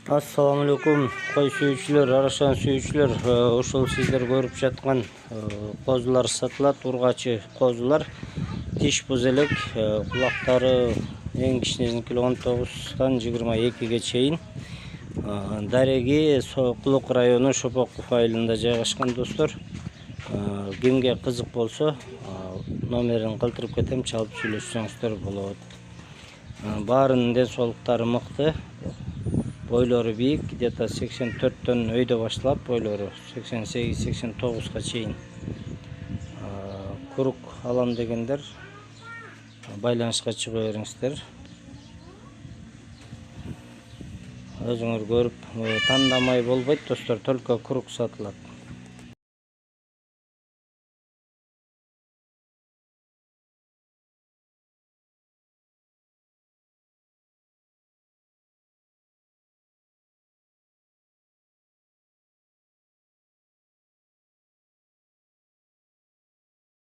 Assalamu alaikum, koy sүйүүчүлөр, арашан сүйүүчүлөр. Ошол сиздер көрүп жаткан козулар сатылат, ургачы козулар. Тиш буз элек, кулактары эң кичинесиники 19-тан 22-ге чейин. Дареги Кулук району Шопоков айылында жайгашкан достор. Кимге кызык болсо, номерин калтырып кетем, чалып сүйлөшсөңүздөр болот. Баарынын ден соолуктары мыкты. Бойлору бийик, где-то 84-төн өйдө башталат, бойлору 88-89га чейин. Курук алам дегендер байланышка чыга бериңиздер. Өзүңөр көрүп тандамай болбойт достор, только курук сатылат.